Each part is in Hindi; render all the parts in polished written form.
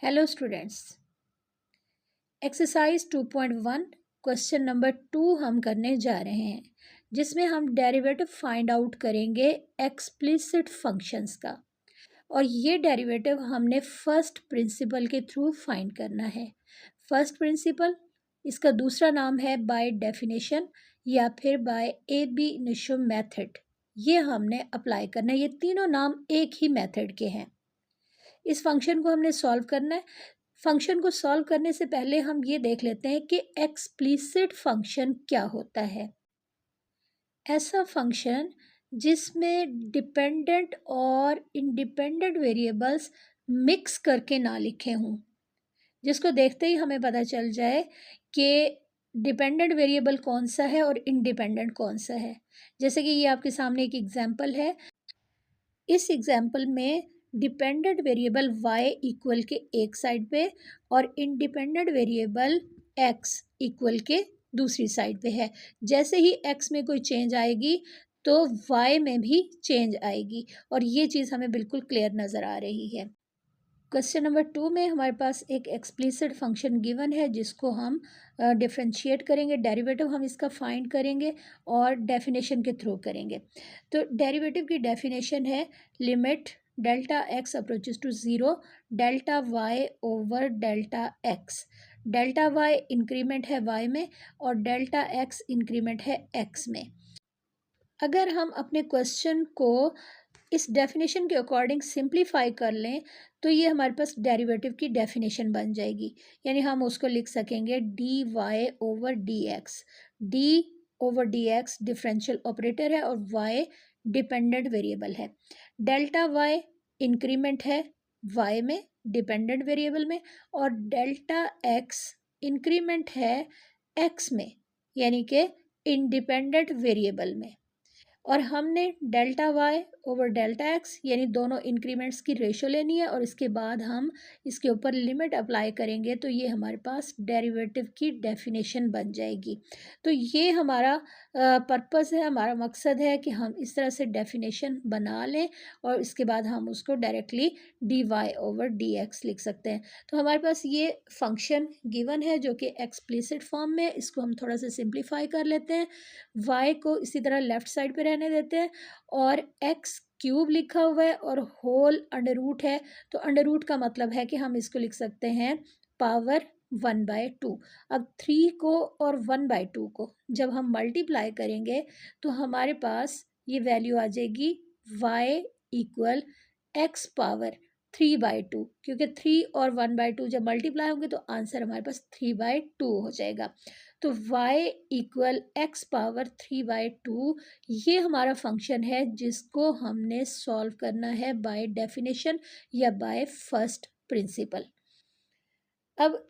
Hello students, exercise 2.1 question number 2 हम करने जा रहे हैं जिसमें हम डेरिवेटिव फाइंड आउट करेंगे एक्सप्लिसिट फंक्शंस का। और ये डेरिवेटिव हमने फर्स्ट प्रिंसिपल के थ्रू फाइंड करना है। फर्स्ट प्रिंसिपल, इसका दूसरा नाम है बाय डेफिनेशन या फिर बाय ab initio मेथड। ये हमने अप्लाई करना है। ये तीनों नाम एक ही मेथड के हैं। इस फंक्शन को हमने सॉल्व करना है। फंक्शन को सॉल्व करने से पहले हम ये देख लेते हैं कि एक्सप्लिसिट फंक्शन क्या होता है। ऐसा फंक्शन जिसमें डिपेंडेंट और इंडिपेंडेंट वेरिएबल्स मिक्स करके ना लिखे हों, जिसको देखते ही हमें पता चल जाए कि डिपेंडेंट वेरिएबल कौन सा है और इंडिपेंडेंट कौन सा है। जैसे कि ये आपके सामने एक एग्जाम्पल है। इस एग्जाम्पल में डिपेंडेंट वेरिएबल y इक्वल के एक साइड पे और इंडिपेंडेंट वेरिएबल x इक्वल के दूसरी साइड पे है। जैसे ही x में कोई चेंज आएगी तो y में भी चेंज आएगी और ये चीज़ हमें बिल्कुल क्लियर नज़र आ रही है। क्वेश्चन नंबर 2 में हमारे पास एक एक्सप्लिसिट फंक्शन गिवन है जिसको हम डिफ्रेंशिएट करेंगे। डेरिवेटिव हम इसका फाइंड करेंगे और डेफिनेशन के थ्रू करेंगे। तो डेरिवेटिव की डेफिनेशन है limit delta x approaches to zero delta y over delta x. Delta y increment है y में और डेल्टा एक्स इंक्रीमेंट है x में। अगर हम अपने क्वेश्चन को इस डेफिनेशन के अकॉर्डिंग सिंप्लीफाई कर लें तो ये हमारे पास डेरिवेटिव की डेफिनेशन बन जाएगी। यानी हम उसको लिख सकेंगे d y over d x. D over d x differential operator है और वाई डिपेंडेंट वेरिएबल है। डेल्टा वाई इंक्रीमेंट है वाई में, डिपेंडेंट वेरिएबल में, और डेल्टा एक्स इंक्रीमेंट है एक्स में, यानी कि इंडिपेंडेंट वेरिएबल में। और हमने delta y over delta x यानी दोनों इंक्रीमेंट्स की रेशो लेनी है और इसके बाद हम इसके ऊपर लिमिट अप्लाई करेंगे तो ये हमारे पास डेरिवेटिव की डेफिनेशन बन जाएगी। तो ये हमारा पर्पस है, हमारा मकसद है कि हम इस तरह से डेफिनेशन बना लें और इसके बाद हम उसको directly d y over d x लिख सकते हैं। तो हमारे पास ये फंक्शन गिवन है जो कि एक्सप्लिसिट फॉर्म में। इसको हम थोड़ा सा सिंप्लीफाई कर लेते हैं। y को इसी तरह लेफ्ट साइड पे रहने देते हैं और x क्यूब लिखा हुआ है और होल अंडर रूट है। तो अंडर रूट का मतलब है कि हम इसको लिख सकते हैं पावर 1/2। अब 3 को और 1/2 को जब हम मल्टीप्लाई करेंगे तो हमारे पास ये वैल्यू आ जाएगी y इक्वल x पावर 3/2, क्योंकि 3 और 1/2 जब मल्टीप्लाई होंगे तो आंसर हमारे पास 3/2 हो जाएगा। तो y इक्वल एक्स पावर 3/2 ये हमारा फंक्शन है जिसको हमने सॉल्व करना है बाय डेफिनेशन या बाय फर्स्ट प्रिंसिपल। अब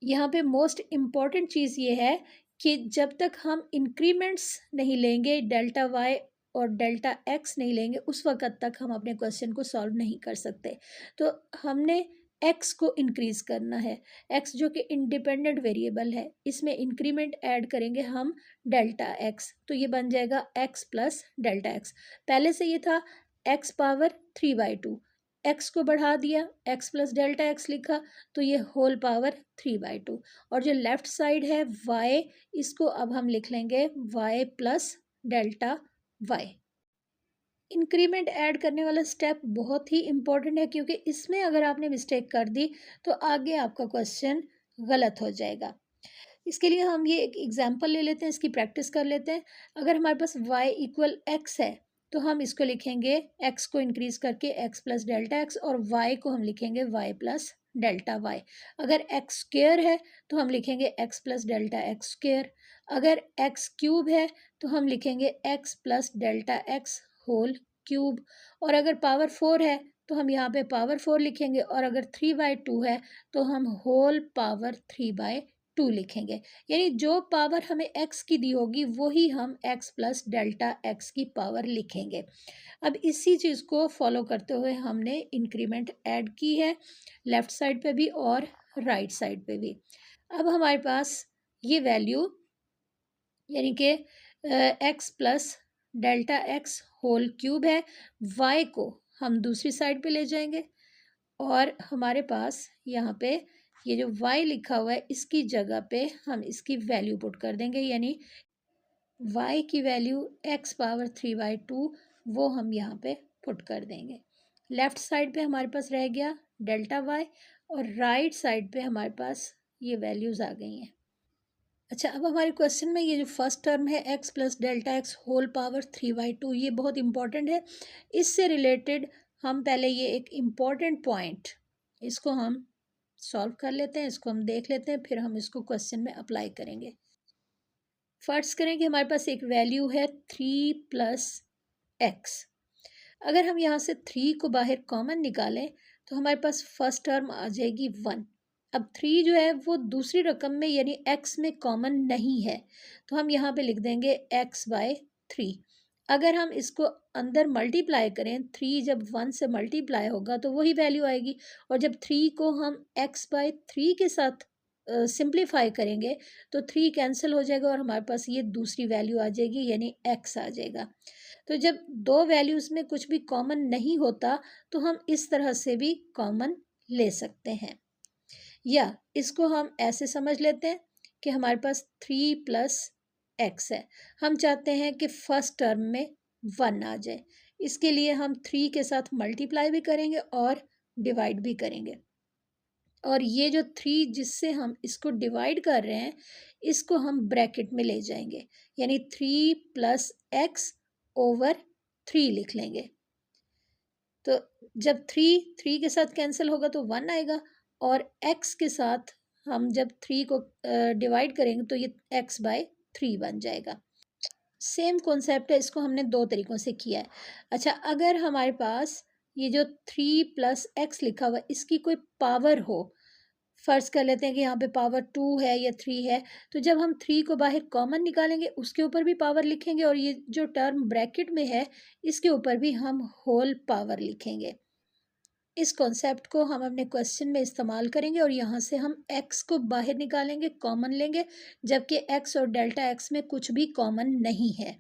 यहाँ पे मोस्ट इम्पॉर्टेंट चीज़ ये है कि जब तक हम इंक्रीमेंट्स नहीं लेंगे, डेल्टा वाई और डेल्टा एक्स नहीं लेंगे, उस वक़्त तक हम अपने क्वेश्चन को सॉल्व नहीं कर सकते। तो हमने एक्स को इंक्रीज़ करना है। एक्स जो कि इंडिपेंडेंट वेरिएबल है, इसमें इंक्रीमेंट ऐड करेंगे हम डेल्टा एक्स, तो ये बन जाएगा एक्स प्लस डेल्टा एक्स। पहले से ये था एक्स पावर 3/2, एक्स को बढ़ा दिया, एक्स प्लस डेल्टा एक्स लिखा, तो ये होल पावर 3/2। और जो लेफ्ट साइड है y, इसको अब हम लिख लेंगे y plus delta y. Increment add करने वाला स्टेप बहुत ही इम्पोर्टेंट है क्योंकि इसमें अगर आपने मिस्टेक कर दी तो आगे आपका क्वेश्चन गलत हो जाएगा। इसके लिए हम ये एक एग्जांपल ले लेते हैं, इसकी प्रैक्टिस कर लेते हैं। अगर हमारे पास y इक्वल एक्स है तो हम इसको लिखेंगे x को इंक्रीज करके x प्लस डेल्टा एक्स और y को हम लिखेंगे y प्लस डेल्टा वाई। अगर x स्क्वेयर है तो हम लिखेंगे x plus delta x square. अगर x क्यूब है तो हम लिखेंगे x plus delta x whole cube. और अगर पावर 4 है तो हम यहाँ पे पावर 4 लिखेंगे और अगर 3/2 है तो हम होल पावर 3/2 लिखेंगे। यानी जो पावर हमें x की दी होगी वही हम x प्लस डेल्टा एक्स की पावर लिखेंगे। अब इसी चीज़ को फॉलो करते हुए हमने इंक्रीमेंट ऐड की है लेफ़्ट साइड पे भी और राइट साइड पे भी। अब हमारे पास ये वैल्यू यानी कि x plus delta x whole cube है। y को हम दूसरी साइड पे ले जाएंगे और हमारे पास यहाँ पे ये जो y लिखा हुआ है इसकी जगह पे हम इसकी वैल्यू पुट कर देंगे, यानी y की वैल्यू x पावर 3/2 वो हम यहाँ पे पुट कर देंगे। लेफ्ट साइड पे हमारे पास रह गया डेल्टा y और राइट साइड पे हमारे पास ये वैल्यूज़ आ गई हैं। अच्छा, अब हमारे क्वेश्चन में ये जो फर्स्ट टर्म है x plus delta x whole power 3/2 ये बहुत इंपॉर्टेंट है। इससे रिलेटेड हम पहले ये एक इम्पॉर्टेंट पॉइंट इसको हम सॉल्व कर लेते हैं, इसको हम देख लेते हैं, फिर हम इसको क्वेश्चन में अप्लाई करेंगे। फर्स्ट करें कि हमारे पास एक वैल्यू है 3 प्लस एक्स। अगर हम यहाँ से 3 को बाहर कॉमन निकालें तो हमारे पास फर्स्ट टर्म आ जाएगी 1। अब 3 जो है वो दूसरी रकम में यानी x में कॉमन नहीं है, तो हम यहाँ पे लिख देंगे x/3। अगर हम इसको अंदर मल्टीप्लाई करें, 3 जब 1 से मल्टीप्लाई होगा तो वही वैल्यू आएगी, और जब 3 को हम x/3 के साथ सिंप्लीफाई करेंगे तो 3 कैंसिल हो जाएगा और हमारे पास ये दूसरी वैल्यू आ जाएगी यानी x आ जाएगा। तो जब दो वैल्यूज़ में कुछ भी कॉमन नहीं होता तो हम इस तरह से भी कॉमन ले सकते हैं, या इसको हम ऐसे समझ लेते हैं कि हमारे पास 3 प्लस एक्स है। हम चाहते हैं कि फर्स्ट टर्म में 1 आ जाए, इसके लिए हम 3 के साथ मल्टीप्लाई भी करेंगे और डिवाइड भी करेंगे, और ये जो 3 जिससे हम इसको डिवाइड कर रहे हैं इसको हम ब्रैकेट में ले जाएंगे, यानी 3 प्लस एक्स ओवर 3 लिख लेंगे। तो जब 3 के साथ कैंसिल होगा तो 1 आएगा, और x के साथ हम जब 3 को डिवाइड करेंगे तो ये x/3 बन जाएगा। सेम कॉन्सेप्ट है, इसको हमने दो तरीक़ों से किया है। अच्छा, अगर हमारे पास ये जो 3 प्लस एक्स लिखा हुआ इसकी कोई पावर हो, फ़र्ज़ कर लेते हैं कि यहाँ पे पावर 2 है या 3 है, तो जब हम 3 को बाहर कॉमन निकालेंगे उसके ऊपर भी पावर लिखेंगे, और ये जो टर्म ब्रैकेट में है इसके ऊपर भी हम होल पावर लिखेंगे। इस कॉन्सेप्ट को हम अपने क्वेश्चन में इस्तेमाल करेंगे और यहाँ से हम x को बाहर निकालेंगे, कॉमन लेंगे, जबकि x और डेल्टा x में कुछ भी कॉमन नहीं है।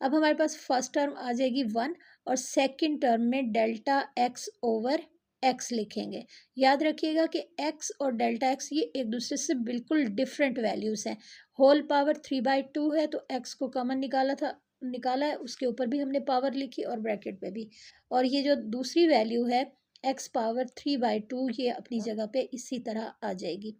अब हमारे पास फर्स्ट टर्म आ जाएगी 1 और सेकंड टर्म में डेल्टा x ओवर x लिखेंगे। याद रखिएगा कि x और डेल्टा x ये एक दूसरे से बिल्कुल डिफरेंट वैल्यूज़ हैं। होल पावर 3/2 है तो x को कॉमन निकाला है, उसके ऊपर भी हमने पावर लिखी और ब्रैकेट पे भी, और ये जो दूसरी वैल्यू है x पावर 3/2 ये अपनी जगह पे इसी तरह आ जाएगी।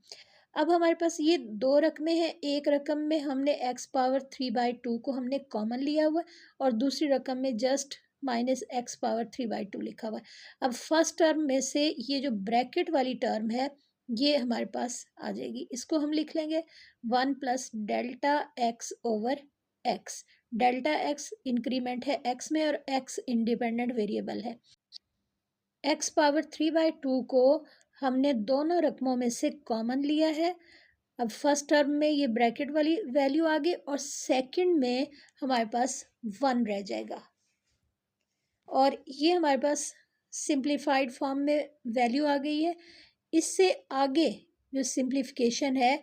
अब हमारे पास ये दो रकमें हैं, एक रकम में हमने x पावर 3/2 को हमने कॉमन लिया हुआ है और दूसरी रकम में जस्ट माइनस x पावर 3/2 लिखा हुआ है। अब फर्स्ट टर्म में से ये जो ब्रैकेट वाली टर्म है ये हमारे पास आ जाएगी, इसको हम लिख लेंगे 1 plus delta x over x। Delta x increment है x में और x इंडिपेंडेंट वेरिएबल है। x पावर 3/2 को हमने दोनों रकमों में से कॉमन लिया है। अब फर्स्ट टर्म में ये ब्रैकेट वाली वैल्यू आ गई और सेकंड में हमारे पास 1 रह जाएगा, और ये हमारे पास सिंप्लीफाइड फॉर्म में वैल्यू आ गई है। इससे आगे जो सिंप्लीफिकेशन है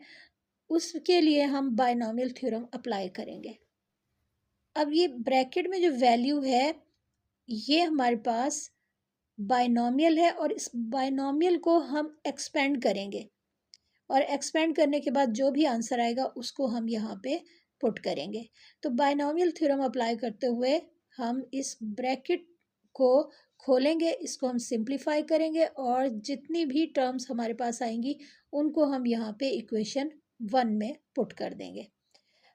उसके लिए हम बायनॉमियल थ्योरम अप्लाई करेंगे। अब ये ब्रैकेट में जो वैल्यू है ये हमारे पास बायनॉमियल है और इस बायनॉमियल को हम एक्सपेंड करेंगे, और एक्सपेंड करने के बाद जो भी आंसर आएगा उसको हम यहाँ पे पुट करेंगे। तो बायनॉमियल थ्योरम अप्लाई करते हुए हम इस ब्रैकेट को खोलेंगे, इसको हम सिंप्लीफाई करेंगे और जितनी भी टर्म्स हमारे पास आएंगी उनको हम यहाँ पे इक्वेशन 1 में पुट कर देंगे।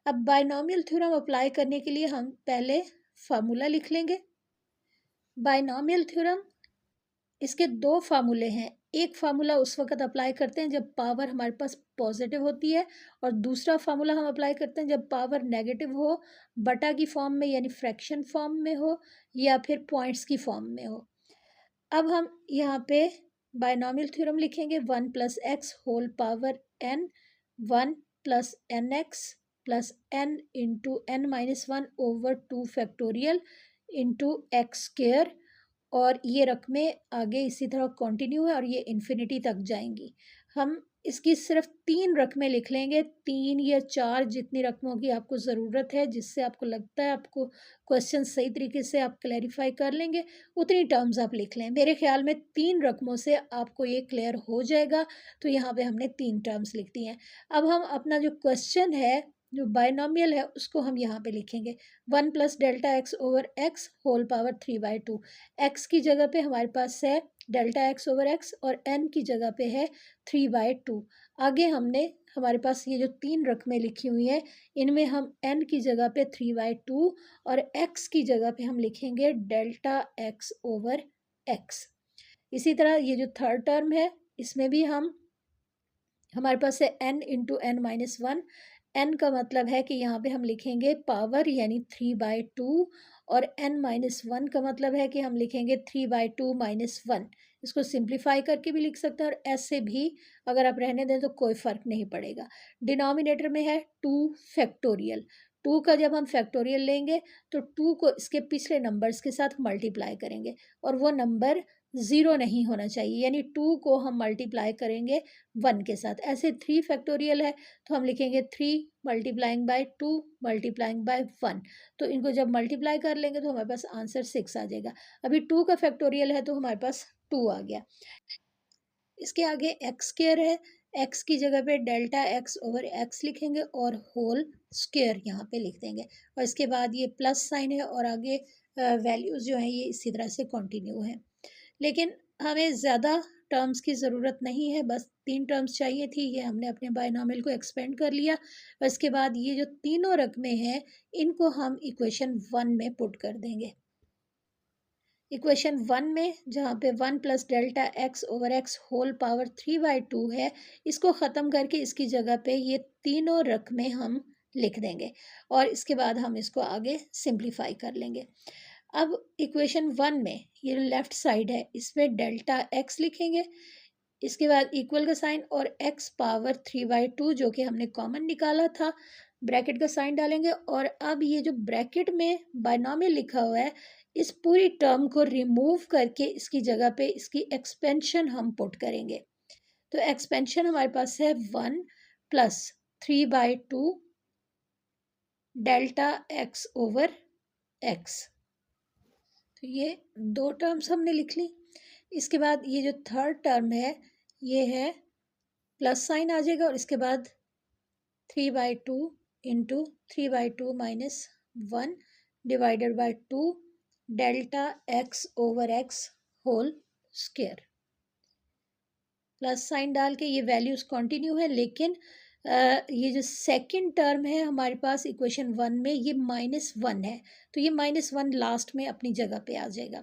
अब बायनॉमियल थ्योरम अप्लाई करने के लिए हम पहले फार्मूला लिख लेंगे। बायनॉमियल थ्योरम इसके दो फार्मूले हैं। एक फार्मूला उस वक्त अप्लाई करते हैं जब पावर हमारे पास पॉजिटिव होती है, और दूसरा फार्मूला हम अप्लाई करते हैं जब पावर नेगेटिव हो, बटा की फॉर्म में यानी फ्रैक्शन फॉर्म में हो, या फिर पॉइंट्स की फॉर्म में हो। अब हम यहाँ पे बायनॉमियल थ्योरम लिखेंगे 1 plus x whole power n, 1 plus n x plus n into n minus 1 over 2 factorial into x square, और ये रकमें आगे इसी तरह कंटिन्यू है और ये इन्फिनिटी तक जाएंगी। हम इसकी सिर्फ 3 रकमें लिख लेंगे, 3 या 4 जितनी रकमों की आपको ज़रूरत है, जिससे आपको लगता है आपको क्वेश्चन सही तरीके से आप क्लैरिफाई कर लेंगे, उतनी टर्म्स आप लिख लें। मेरे ख्याल में 3 रकमों से आपको ये क्लियर हो जाएगा। तो यहाँ पे हमने 3 टर्म्स लिख दी हैं। अब हम अपना जो क्वेश्चन है, जो बायनॉमियल है, उसको हम यहाँ पे लिखेंगे 1 + delta x over x whole power 3/2। X की जगह पे हमारे पास है डेल्टा एक्स ओवर एक्स और एन की जगह पे है 3/2। आगे हमने हमारे पास ये जो 3 रकमें लिखी हुई हैं, इनमें हम n की जगह पे 3/2 और x की जगह पे हम लिखेंगे डेल्टा x ओवर x। इसी तरह ये जो थर्ड टर्म है, इसमें भी हमारे पास है n into n minus 1। n का मतलब है कि यहाँ पे हम लिखेंगे पावर यानी 3/2 और n माइनस 1 का मतलब है कि हम लिखेंगे 3/2 माइनस 1। इसको सिंप्लीफाई करके भी लिख सकते हैं और ऐसे भी अगर आप रहने दें तो कोई फ़र्क नहीं पड़ेगा। डिनोमिनेटर में है 2 फैक्टोरियल। 2 का जब हम फैक्टोरियल लेंगे तो 2 को इसके पिछले नंबर्स के साथ मल्टीप्लाई करेंगे और वो नंबर 0 नहीं होना चाहिए, यानी 2 को हम मल्टीप्लाई करेंगे 1 के साथ। ऐसे 3 फैक्टोरियल है तो हम लिखेंगे 3 मल्टीप्लाइंग बाय 2 मल्टीप्लाइंग बाय 1। तो इनको जब मल्टीप्लाई कर लेंगे तो हमारे पास आंसर 6 आ जाएगा। अभी 2 का फैक्टोरियल है तो हमारे पास 2 आ गया। इसके आगे एक्स स्क्वायर है, एक्स की जगह पे डेल्टा एक्स ओवर एक्स लिखेंगे और होल स्क्वायर यहाँ पे लिख देंगे और इसके बाद ये प्लस साइन है और आगे वैल्यूज़ जो हैं ये इसी तरह से कंटिन्यू है। लेकिन हमें ज़्यादा टर्म्स की ज़रूरत नहीं है, बस 3 टर्म्स चाहिए थी। ये हमने अपने बायनॉमियल को एक्सपेंड कर लिया और इसके बाद ये जो तीनों रकमें हैं इनको हम इक्वेशन 1 में पुट कर देंगे। इक्वेशन 1 में जहाँ पे 1 + delta x over x whole power 3/2 है, इसको ख़त्म करके इसकी जगह पे ये तीनों रकमें हम लिख देंगे और इसके बाद हम इसको आगे सिंप्लीफाई कर लेंगे। अब इक्वेशन 1 में ये लेफ़्ट साइड है, इसमें डेल्टा एक्स लिखेंगे, इसके बाद इक्वल का साइन और x पावर 3/2 जो कि हमने कॉमन निकाला था, ब्रैकेट का साइन डालेंगे और अब ये जो ब्रैकेट में बायनॉमियल लिखा हुआ है, इस पूरी टर्म को रिमूव करके इसकी जगह पे इसकी एक्सपेंशन हम पुट करेंगे। तो एक्सपेंशन हमारे पास है 1 + 3/2 डेल्टा x ओवर x। तो ये 2 टर्म्स हमने लिख ली। इसके बाद ये जो थर्ड टर्म है ये है प्लस साइन आ जाएगा और इसके बाद 3/2 into 3/2 minus 1 divided by 2 delta x over x whole square. Plus sign डाल के ये वैल्यूज़ कंटिन्यू है, लेकिन ये जो सेकंड टर्म है हमारे पास इक्वेशन 1 में ये -1 है, तो ये -1 लास्ट में अपनी जगह पे आ जाएगा।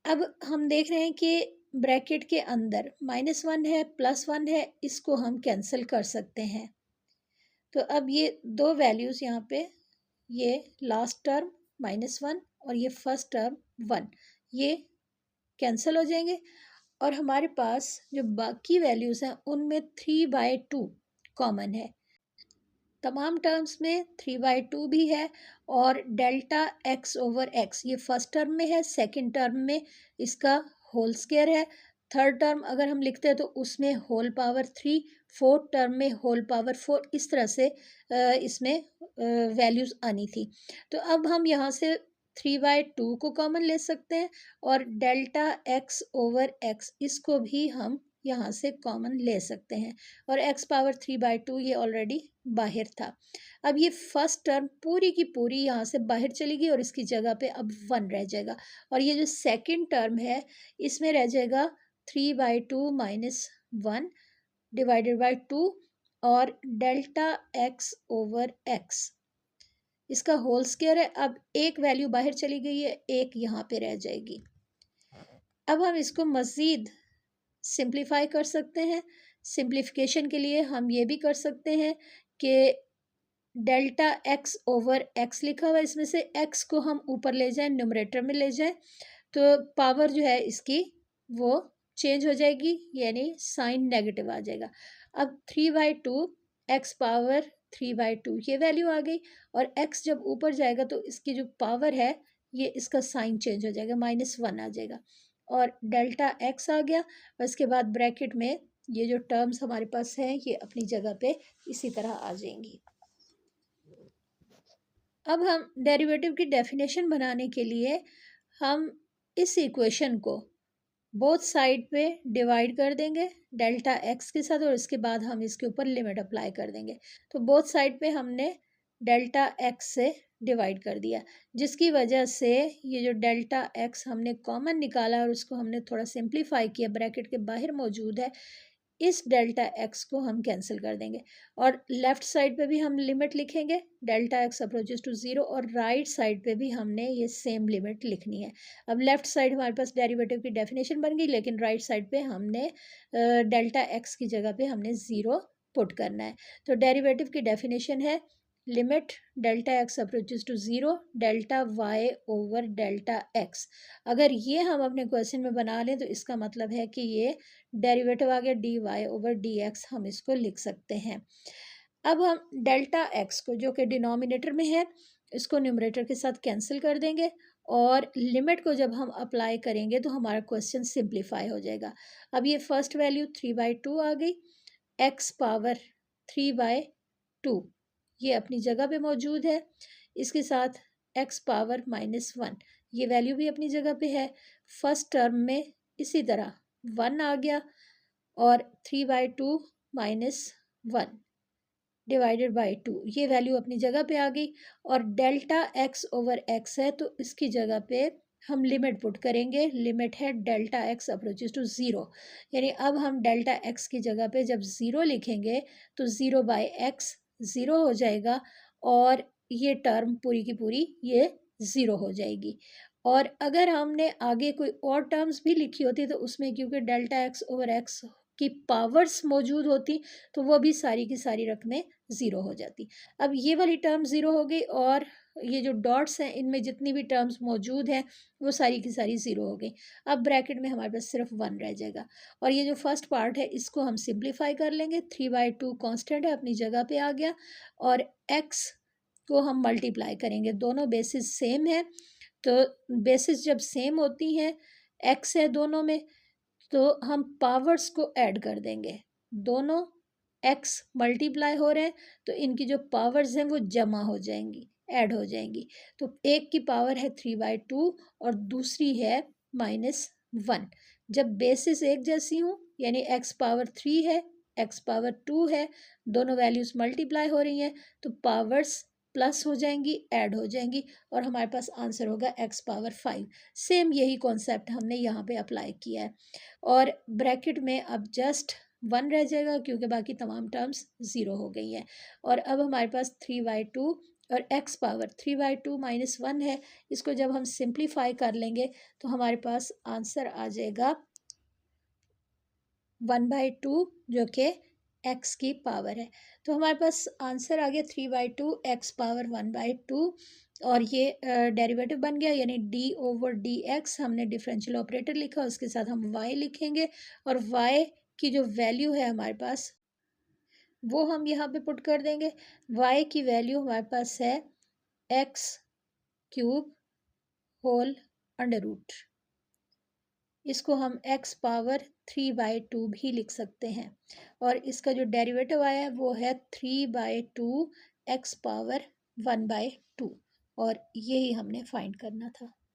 अब हम देख रहे हैं कि ब्रैकेट के अंदर -1 है +1 है, इसको हम कैंसिल कर सकते हैं। तो अब ये 2 वैल्यूज़ यहाँ पे, ये लास्ट टर्म -1 और ये फर्स्ट टर्म 1, ये कैंसिल हो जाएंगे और हमारे पास जो बाकी वैल्यूज़ हैं उनमें 3/2 कॉमन है। तमाम टर्म्स में 3/2 भी है और डेल्टा एक्स ओवर एक्स ये फर्स्ट टर्म में है, सेकंड टर्म में इसका होल स्क्वायर है, थर्ड टर्म अगर हम लिखते हैं तो उसमें होल पावर 3, फोर्थ टर्म में होल पावर 4, इस तरह से इसमें वैल्यूज़ आनी थी। तो अब हम यहाँ से 3/2 को कॉमन ले सकते हैं और डेल्टा एक्स ओवर एक्स इसको भी हम यहाँ से कॉमन ले सकते हैं और x पावर 3/2 ये ऑलरेडी बाहर था। अब ये फर्स्ट टर्म पूरी की पूरी यहाँ से बाहर चली गई और इसकी जगह पे अब 1 रह जाएगा और ये जो सेकंड टर्म है इसमें रह जाएगा 3/2 माइनस 1 डिवाइडेड बाय 2 और डेल्टा x ओवर x इसका होल स्क्वायर है। अब एक वैल्यू बाहर चली गई है, एक यहाँ पे रह जाएगी। अब हम इसको मज़ीद सिंप्लीफाई कर सकते हैं। सिंप्लीफिकेशन के लिए हम ये भी कर सकते हैं कि डेल्टा एक्स ओवर एक्स लिखा हुआ है, इसमें से एक्स को हम ऊपर ले जाएं, न्यूमरेटर में ले जाएं, तो पावर जो है इसकी वो चेंज हो जाएगी, यानी साइन नेगेटिव आ जाएगा। अब 3/2 एक्स पावर 3/2 ये वैल्यू आ गई और एक्स जब ऊपर जाएगा तो इसकी जो पावर है ये इसका साइन चेंज हो जाएगा, -1 आ जाएगा और डेल्टा एक्स आ गया और इसके बाद ब्रैकेट में ये जो टर्म्स हमारे पास हैं ये अपनी जगह पे इसी तरह आ जाएंगी। अब हम डेरिवेटिव की डेफिनेशन बनाने के लिए हम इस इक्वेशन को बोथ साइड पे डिवाइड कर देंगे डेल्टा एक्स के साथ, और इसके बाद हम इसके ऊपर लिमिट अप्लाई कर देंगे। तो बोथ साइड पे हमने डेल्टा एक्स से डिवाइड कर दिया, जिसकी वजह से ये जो डेल्टा एक्स हमने कॉमन निकाला और उसको हमने थोड़ा सिंप्लीफाई किया, ब्रैकेट के बाहर मौजूद है, इस डेल्टा एक्स को हम कैंसिल कर देंगे। और लेफ्ट साइड पे भी हम लिमिट लिखेंगे delta x approaches to zero, और राइट साइड पे भी हमने ये सेम लिमिट लिखनी है। अब लेफ्ट साइड हमारे पास डेरिवेटिव की डेफिनेशन बन गई, लेकिन राइट साइड पे हमने डेल्टा एक्स की जगह पे हमने ज़ीरो पुट करना है। तो डेरिवेटिव की डेफिनेशन है limit delta x approaches to zero delta y over delta x. अगर ये हम अपने क्वेश्चन में बना लें तो इसका मतलब है कि ये डेरिवेटिव आ गया d y over d x, हम इसको लिख सकते हैं। अब हम डेल्टा एक्स को जो कि डिनोमिनेटर में है इसको न्यूमरेटर के साथ कैंसिल कर देंगे, और लिमिट को जब हम अप्लाई करेंगे तो हमारा क्वेश्चन सिंप्लीफाई हो जाएगा। अब ये फर्स्ट वैल्यू 3/2 आ गई, एक्स पावर 3/2 ये अपनी जगह पे मौजूद है, इसके साथ एक्स पावर -1 ये वैल्यू भी अपनी जगह पे है। फर्स्ट टर्म में इसी तरह 1 आ गया, और 3/2 -1 डिवाइडेड बाई 2 ये वैल्यू अपनी जगह पे आ गई। और डेल्टा एक्स ओवर एक्स है तो इसकी जगह पे हम लिमिट पुट करेंगे, लिमिट है delta x approaches to zero, यानी अब हम डेल्टा एक्स की जगह पे जब ज़ीरो लिखेंगे तो 0/x ज़ीरो हो जाएगा, और ये टर्म पूरी की पूरी ये ज़ीरो हो जाएगी। और अगर हमने आगे कोई और टर्म्स भी लिखी होती तो उसमें क्योंकि डेल्टा एक्स ओवर एक्स की पावर्स मौजूद होती तो वो भी सारी की सारी रकमें ज़ीरो हो जाती। अब ये वाली टर्म ज़ीरो हो गई, और ये जो डॉट्स हैं इनमें जितनी भी टर्म्स मौजूद हैं वो सारी की सारी ज़ीरो हो गई। अब ब्रैकेट में हमारे पास सिर्फ 1 रह जाएगा, और ये जो फर्स्ट पार्ट है इसको हम सिंप्लीफाई कर लेंगे। 3/2 कांस्टेंट है अपनी जगह पे आ गया, और x को हम मल्टीप्लाई करेंगे, दोनों बेसिस सेम है। तो बेसिस जब सेम होती हैं, x है दोनों में, तो हम पावर्स को ऐड कर देंगे। दोनों x मल्टीप्लाई हो रहे हैं तो इनकी जो पावर्स हैं वो जमा हो जाएंगी, ऐड हो जाएंगी। तो एक की पावर है 3/2 और दूसरी है -1। जब बेसिस एक जैसी हूँ यानी x पावर 3 है, x पावर 2 है, दोनों वैल्यूज़ मल्टीप्लाई हो रही हैं तो पावर्स प्लस हो जाएंगी, ऐड हो जाएंगी, और हमारे पास आंसर होगा x पावर 5। सेम यही कॉन्सेप्ट हमने यहाँ पे अप्लाई किया है, और ब्रैकेट में अब जस्ट 1 रह जाएगा क्योंकि बाकी तमाम टर्म्स ज़ीरो हो गई हैं। और अब हमारे पास 3/2 और x पावर 3/2 -1 है, इसको जब हम सिंप्लीफाई कर लेंगे तो हमारे पास आंसर आ जाएगा 1/2 जो कि x की पावर है। तो हमारे पास आंसर आ गया 3/2 x पावर 1/2, और ये डेरिवेटिव बन गया, यानी d ओवर डी एक्स हमने डिफरेंशियल ऑपरेटर लिखा, उसके साथ हम y लिखेंगे, और y की जो वैल्यू है हमारे पास वो हम यहाँ पे पुट कर देंगे। y की वैल्यू हमारे पास है x³ होल अंडर रूट, इसको हम x पावर 3/2 भी लिख सकते हैं, और इसका जो डेरिवेटिव आया है वो है 3/2 x पावर 1/2, और यही हमने फाइंड करना था।